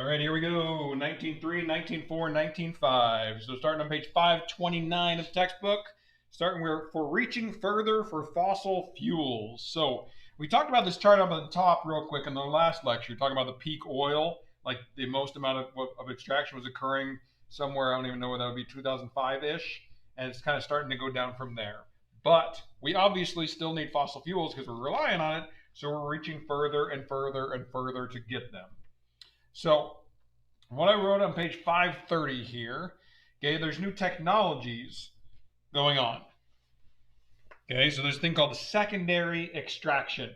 All right, here we go. 19.3, 19.4, 19.5. So starting on page 529 of the textbook, starting where for reaching further for fossil fuels. So we talked about this chart up at the top real quick in the last lecture, talking about the peak oil, like the most amount of extraction was occurring somewhere, I don't even know what that would be, 2005-ish, and it's kind of starting to go down from there. But we obviously still need fossil fuels because we're relying on it, so we're reaching further and further and further to get them. So what I wrote on page 530 here, okay, there's new technologies going on. Okay, so there's a thing called the secondary extraction.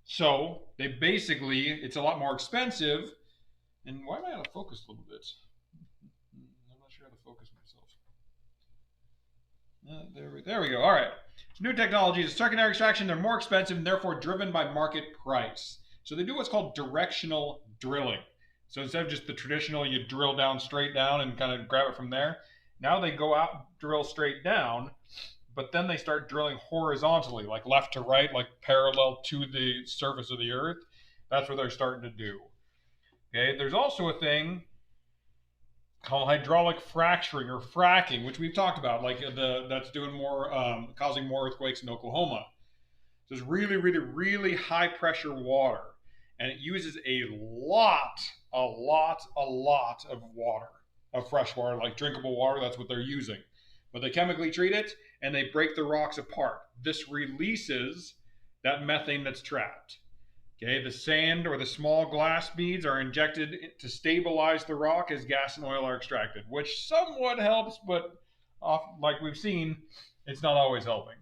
So they basically, it's a lot more expensive. And why am I out of focus a little bit? I'm not sure how to focus myself. There we go. All right. So new technologies, secondary extraction, they're more expensive and therefore driven by market price. So they do what's called directional drilling. So instead of just the traditional, you drill down straight down and kind of grab it from there, now they go out, drill straight down, but then they start drilling horizontally, like left to right, like parallel to the surface of the earth. That's what they're starting to do. Okay, there's also a thing called hydraulic fracturing or fracking, which we've talked about, like that's doing more, causing more earthquakes in Oklahoma. So it's really, really, really high pressure water, and it uses a lot of water, of fresh water, like drinkable water. That's what they're using. But they chemically treat it and they break the rocks apart. This releases that methane that's trapped. Okay, the sand or the small glass beads are injected to stabilize the rock as gas and oil are extracted, which somewhat helps, but like we've seen, it's not always helping.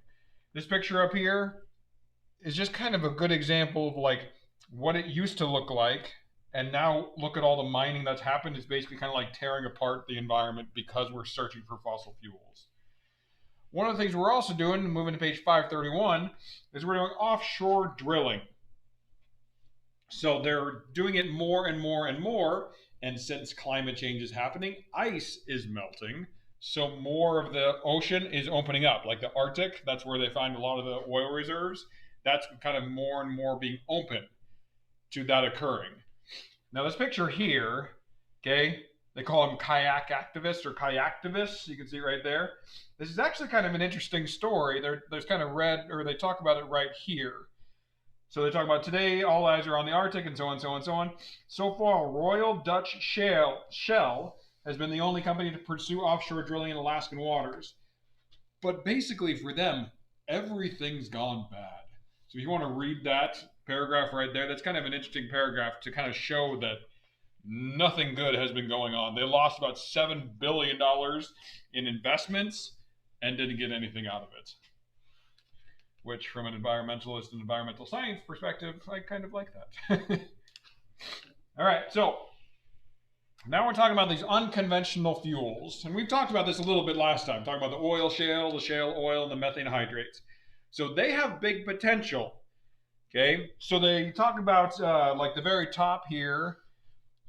This picture up here is just kind of a good example of like what it used to look like. And now look at all the mining that's happened. It's basically kind of like tearing apart the environment because we're searching for fossil fuels. One of the things we're also doing, moving to page 531, is we're doing offshore drilling. So they're doing it more and more and more. And since climate change is happening, ice is melting. So more of the ocean is opening up, like the Arctic. That's where they find a lot of the oil reserves. That's kind of more and more being open to that occurring. Now this picture here, okay, they call them kayak activists or kayaktivists. You can see right there. This is actually kind of an interesting story. There's kind of red, or they talk about it right here. So they talk about today, all eyes are on the Arctic and so on, so on, so on. So far, Royal Dutch Shell has been the only company to pursue offshore drilling in Alaskan waters. But basically for them, everything's gone bad. So if you want to read that paragraph right there, that's kind of an interesting paragraph to kind of show that nothing good has been going on. They lost about $7 billion in investments and didn't get anything out of it. Which, from an environmentalist and environmental science perspective, I kind of like that. All right, so now we're talking about these unconventional fuels. And we've talked about this a little bit last time, talking about the oil shale, the shale oil, and the methane hydrates. So they have big potential. Okay, so they talk about, like the very top here,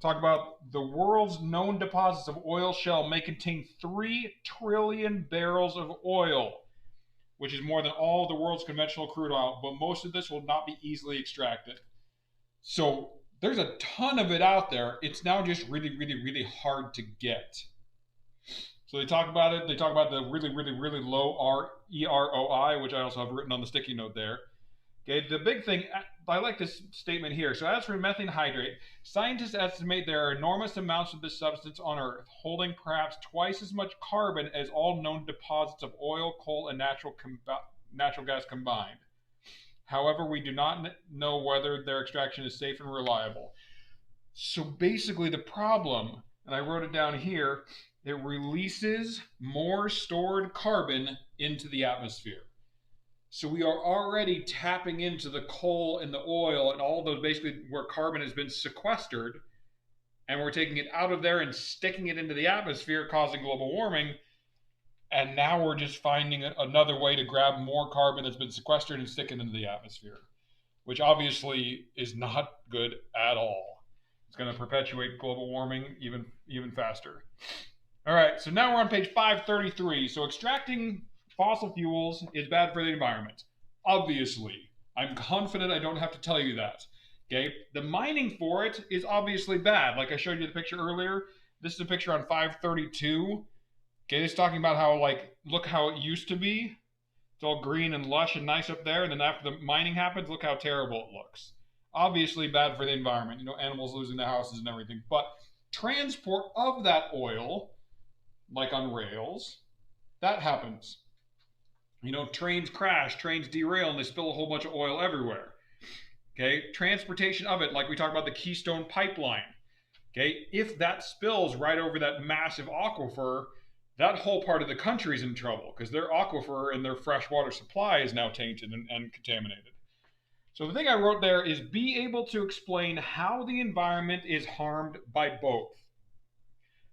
talk about the world's known deposits of oil shale may contain 3 trillion barrels of oil, which is more than all of the world's conventional crude oil, but most of this will not be easily extracted. So there's a ton of it out there. It's now just really, really, really hard to get. So they talk about it. They talk about the really, really, really low EROI, which I also have written on the sticky note there. Okay, the big thing, I like this statement here. So as for methane hydrate, scientists estimate there are enormous amounts of this substance on Earth, holding perhaps twice as much carbon as all known deposits of oil, coal, and natural gas combined. However, we do not know whether their extraction is safe and reliable. So basically the problem, and I wrote it down here, it releases more stored carbon into the atmosphere. So we are already tapping into the coal and the oil and all those basically where carbon has been sequestered, and we're taking it out of there and sticking it into the atmosphere, causing global warming. And now we're just finding another way to grab more carbon that's been sequestered and stick it into the atmosphere, which obviously is not good at all. It's going to perpetuate global warming even faster. All right, so now we're on page 533. So extracting fossil fuels is bad for the environment. Obviously, I'm confident I don't have to tell you that. Okay, the mining for it is obviously bad. Like I showed you the picture earlier, this is a picture on 532. Okay, it's talking about how, like, look how it used to be. It's all green and lush and nice up there, and then after the mining happens, look how terrible it looks. Obviously bad for the environment, you know, animals losing their houses and everything. But transport of that oil, like on rails, that happens. You know, trains crash, trains derail, and they spill a whole bunch of oil everywhere. Okay, transportation of it, like we talked about the Keystone Pipeline. Okay, if that spills right over that massive aquifer, that whole part of the country is in trouble because their aquifer and their freshwater supply is now tainted and contaminated. So the thing I wrote there is be able to explain how the environment is harmed by both.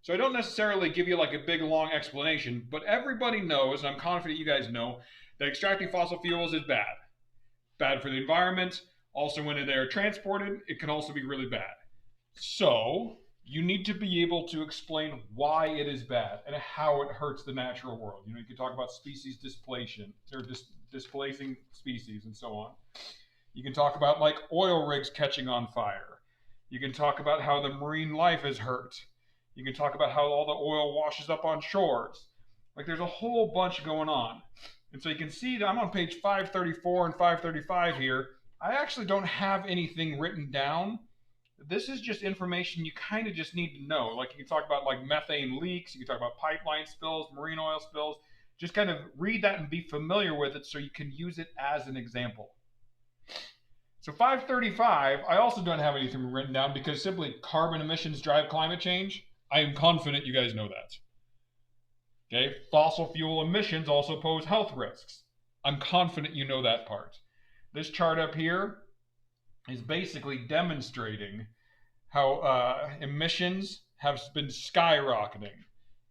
So I don't necessarily give you like a big long explanation, but everybody knows, and I'm confident you guys know, that extracting fossil fuels is bad. Bad for the environment. Also, when they are transported, it can also be really bad. So you need to be able to explain why it is bad and how it hurts the natural world. You know, you can talk about species displacement or displacing species and so on. You can talk about like oil rigs catching on fire. You can talk about how the marine life is hurt. You can talk about how all the oil washes up on shores. Like there's a whole bunch going on. And so you can see that I'm on page 534 and 535 here. I actually don't have anything written down. This is just information you kind of just need to know. Like you can talk about like methane leaks, you can talk about pipeline spills, marine oil spills. Just kind of read that and be familiar with it so you can use it as an example. So 535, I also don't have anything written down because simply carbon emissions drive climate change. I am confident you guys know that. Okay, fossil fuel emissions also pose health risks. I'm confident you know that part. This chart up here is basically demonstrating how emissions have been skyrocketing.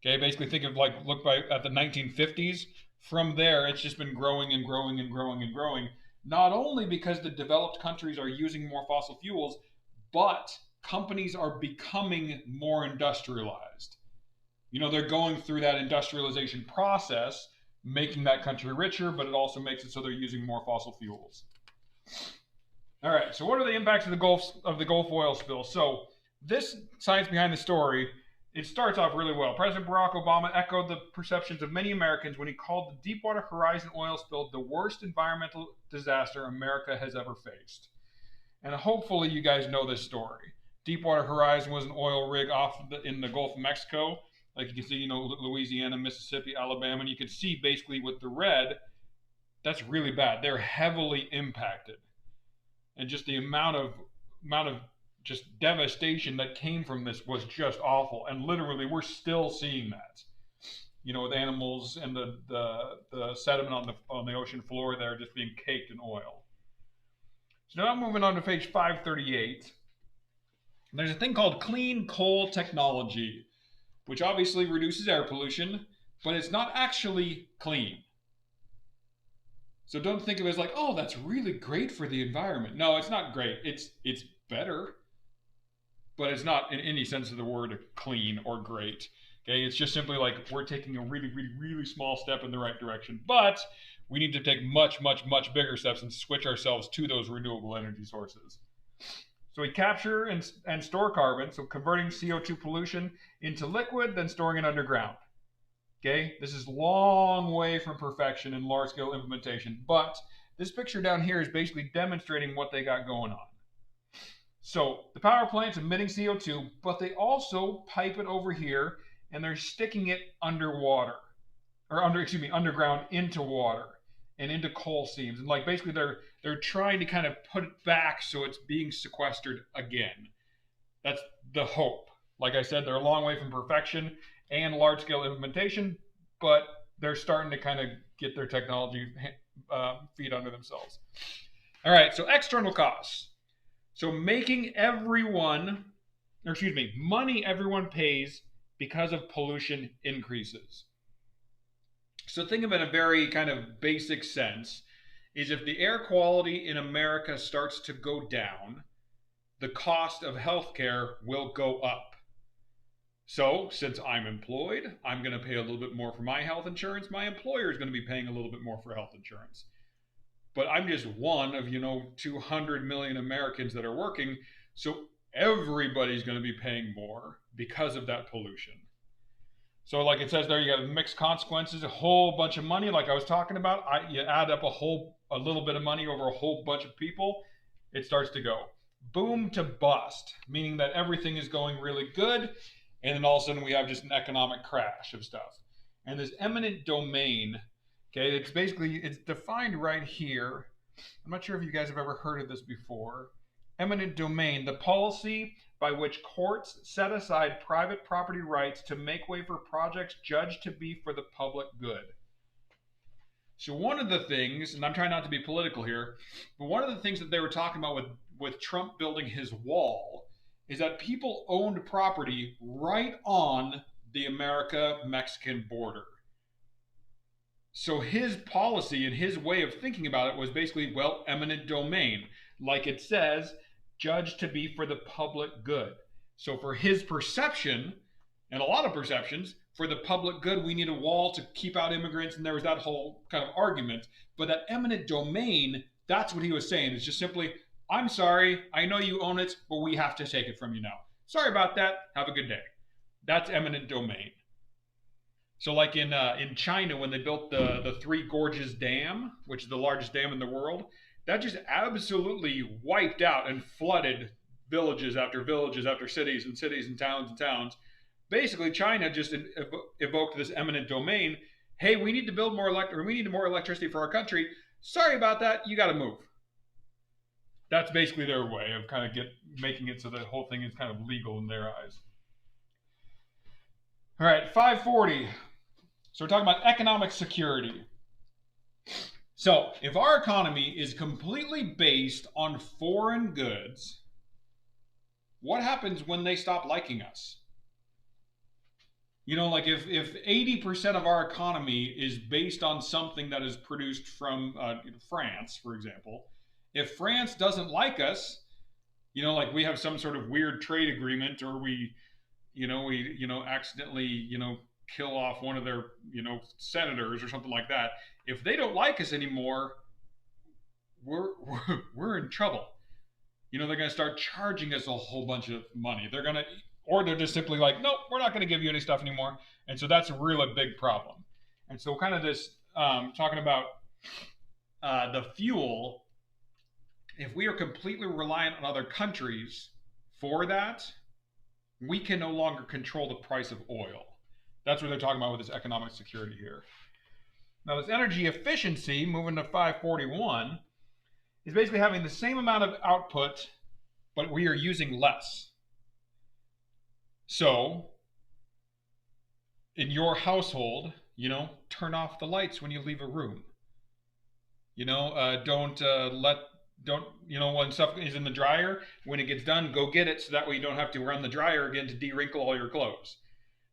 Okay, basically think of like, look at the 1950s. From there, it's just been growing and growing and growing and growing. Not only because the developed countries are using more fossil fuels, but companies are becoming more industrialized. You know, they're going through that industrialization process, making that country richer, but it also makes it so they're using more fossil fuels. All right, so what are the impacts of the Gulf oil spill? So this science behind the story, it starts off really well. President Barack Obama echoed the perceptions of many Americans when he called the Deepwater Horizon oil spill the worst environmental disaster America has ever faced. And hopefully you guys know this story. Deepwater Horizon was an oil rig off in the Gulf of Mexico. Like you can see, you know, Louisiana, Mississippi, Alabama, and you can see basically with the red, that's really bad. They're heavily impacted. And just the amount of just devastation that came from this was just awful. And literally, we're still seeing that. You know, with animals and the sediment on the ocean floor there just being caked in oil. So now I'm moving on to page 538. There's a thing called clean coal technology, which obviously reduces air pollution, but it's not actually clean. So don't think of it as like, oh, that's really great for the environment. No, it's not great. It's better, but it's not in any sense of the word clean or great. Okay, it's just simply like we're taking a really, really, really small step in the right direction, but we need to take much, much, much bigger steps and switch ourselves to those renewable energy sources. So we capture and store carbon, so converting CO2 pollution into liquid, then storing it underground. Okay, this is a long way from perfection in large-scale implementation, but this picture down here is basically demonstrating what they got going on. So the power plant's emitting CO2, but they also pipe it over here, and they're sticking it underground into water and into coal seams, and like basically they're trying to kind of put it back so it's being sequestered again. That's the hope. Like I said, they're a long way from perfection and large-scale implementation, but they're starting to kind of get their technology feet under themselves. All right, so external costs. So money everyone pays because of pollution increases. So think of it in a very kind of basic sense, is if the air quality in America starts to go down, the cost of healthcare will go up. So, since I'm employed, I'm going to pay a little bit more for my health insurance. My employer is going to be paying a little bit more for health insurance. but I'm just one of, 200 million Americans that are working. So everybody's going to be paying more because of that pollution. So like it says there, you got mixed consequences, a whole bunch of money, like I was talking about. You add up a little bit of money over a whole bunch of people, it starts to go boom to bust, meaning that everything is going really good, and then all of a sudden we have just an economic crash of stuff. And this eminent domain, okay, it's defined right here. I'm not sure if you guys have ever heard of this before. Eminent domain, the policy by which courts set aside private property rights to make way for projects judged to be for the public good. So one of the things, and I'm trying not to be political here, but one of the things that they were talking about with Trump building his wall is that people owned property right on the America-Mexican border. So his policy and his way of thinking about it was basically, well, eminent domain. Like it says, judged to be for the public good. So for his perception, and a lot of perceptions, for the public good, we need a wall to keep out immigrants, and there was that whole kind of argument. But that eminent domain, that's what he was saying. It's just simply, I'm sorry, I know you own it, but we have to take it from you now. Sorry about that, have a good day. That's eminent domain. So like in China, when they built the Three Gorges Dam, which is the largest dam in the world, that just absolutely wiped out and flooded villages after cities and towns. Basically, China just evoked this eminent domain. Hey, we need to build more we need more electricity for our country. Sorry about that, you got to move. That's basically their way of kind of making it so the whole thing is kind of legal in their eyes. All right, 540. So we're talking about economic security. So if our economy is completely based on foreign goods, what happens when they stop liking us? Like if 80% of our economy is based on something that is produced from France, for example, if France doesn't like us, like we have some sort of weird trade agreement, or we accidentally, kill off one of their, senators or something like that. If they don't like us anymore, we're in trouble. They're going to start charging us a whole bunch of money. Or they're just simply like, nope, we're not going to give you any stuff anymore. And so that's a really big problem. And so kind of this, talking about the fuel, if we are completely reliant on other countries for that, we can no longer control the price of oil. That's what they're talking about with this economic security here. Now this energy efficiency, moving to 541, is basically having the same amount of output, but we are using less. So, in your household, turn off the lights when you leave a room. When stuff is in the dryer, when it gets done, go get it so that way you don't have to run the dryer again to de-wrinkle all your clothes.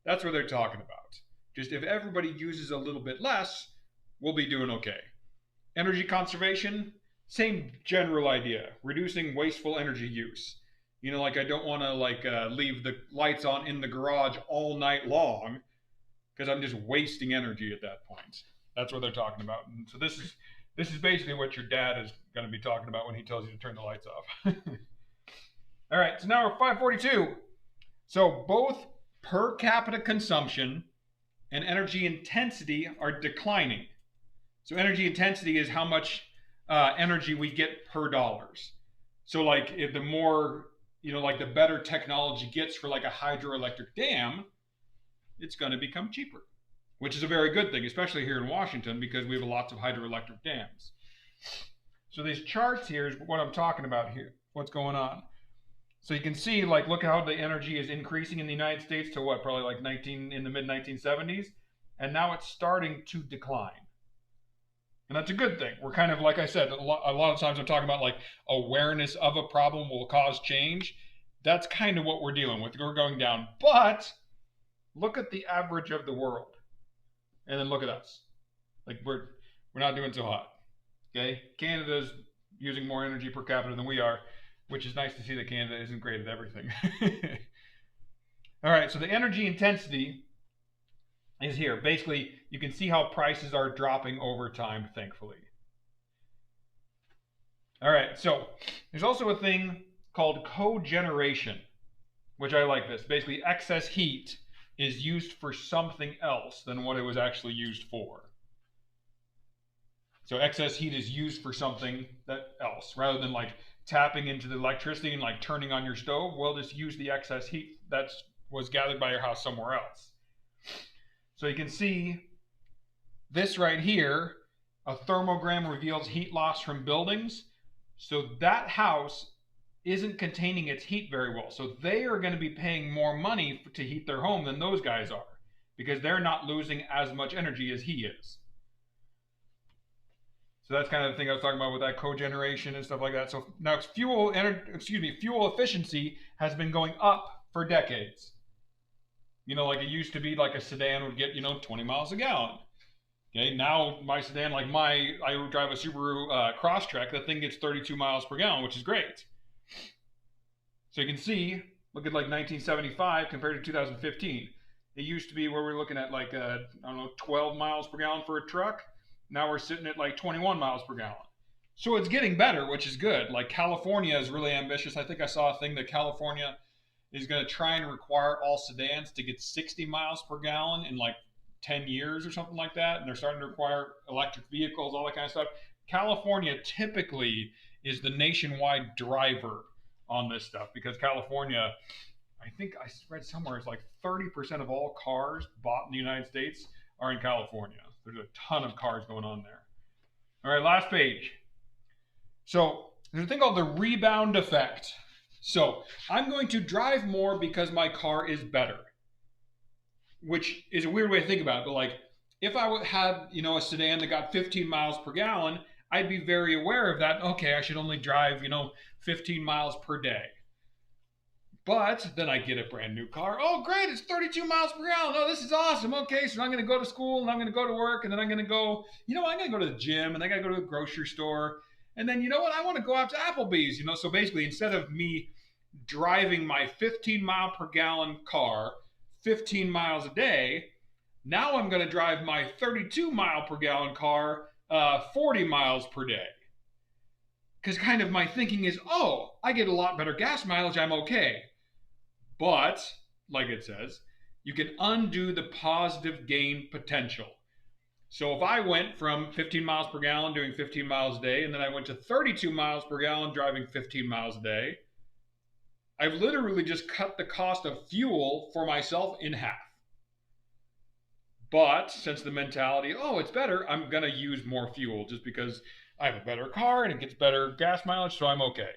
That's what they're talking about. Just if everybody uses a little bit less, we'll be doing okay. Energy conservation, same general idea. Reducing wasteful energy use. I don't want to leave the lights on in the garage all night long because I'm just wasting energy at that point. That's what they're talking about. And so this is basically what your dad is going to be talking about when he tells you to turn the lights off. All right, so now we're 542. So both per capita consumption and energy intensity are declining. So energy intensity is how much energy we get per dollars. So if the more, the better technology gets for a hydroelectric dam, it's going to become cheaper, which is a very good thing, especially here in Washington because we have lots of hydroelectric dams. So these charts here is what I'm talking about here, what's going on. So you can see, look how the energy is increasing in the United States to what, probably in the mid-1970s, and now it's starting to decline. And that's a good thing. We're kind of, like I said, a lot of times I'm talking about awareness of a problem will cause change. That's kind of what we're dealing with. We're going down. But look at the average of the world. And then look at us. We're not doing so hot. Okay? Canada's using more energy per capita than we are, which is nice to see that Canada isn't great at everything. All right, so the energy intensity is here. Basically, you can see how prices are dropping over time, thankfully. All right, so there's also a thing called cogeneration, which I like this. Basically, excess heat is used for something else than what it was actually used for. So excess heat is used for something else, rather than like tapping into the electricity and like turning on your stove. Well, just use the excess heat that was gathered by your house somewhere else. So you can see this right here, a thermogram reveals heat loss from buildings. So that house isn't containing its heat very well. So they are going to be paying more money to heat their home than those guys are, because they're not losing as much energy as he is. So that's kind of the thing I was talking about with that cogeneration and stuff like that. So now fuel efficiency has been going up for decades. You know, like it used to be like a sedan would get, 20 miles a gallon. Okay, now my sedan, I drive a Subaru Crosstrek, that thing gets 32 miles per gallon, which is great. So you can see, look at like 1975 compared to 2015. It used to be where we're looking at 12 miles per gallon for a truck. Now we're sitting at like 21 miles per gallon. So it's getting better, which is good. Like California is really ambitious. I think I saw a thing that California is going to try and require all sedans to get 60 miles per gallon in like 10 years or something like that. And they're starting to require electric vehicles, all that kind of stuff. California typically is the nationwide driver on this stuff, because California, I think I read somewhere, it's like 30% of all cars bought in the United States are in California. There's a ton of cars going on there. All right, last page. So there's a thing called the rebound effect. So I'm going to drive more because my car is better, which is a weird way to think about it. But like, if I had, a sedan that got 15 miles per gallon, I'd be very aware of that. Okay, I should only drive, 15 miles per day. But then I get a brand new car. Oh, great, it's 32 miles per gallon. Oh, this is awesome. Okay, so I'm going to go to school and I'm going to go to work, and then I'm going to go, I'm going to go to the gym, and then I got to go to the grocery store. And then, I want to go out to Applebee's, So basically, instead of me driving my 15 mile per gallon car 15 miles a day, now I'm going to drive my 32 mile per gallon car 40 miles per day. Because kind of my thinking is, I get a lot better gas mileage, I'm okay. But, like it says, you can undo the positive gain potential. So if I went from 15 miles per gallon doing 15 miles a day, and then I went to 32 miles per gallon driving 15 miles a day, I've literally just cut the cost of fuel for myself in half. But since the mentality, it's better, I'm going to use more fuel just because I have a better car and it gets better gas mileage, so I'm okay.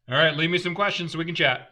All right, leave me some questions so we can chat.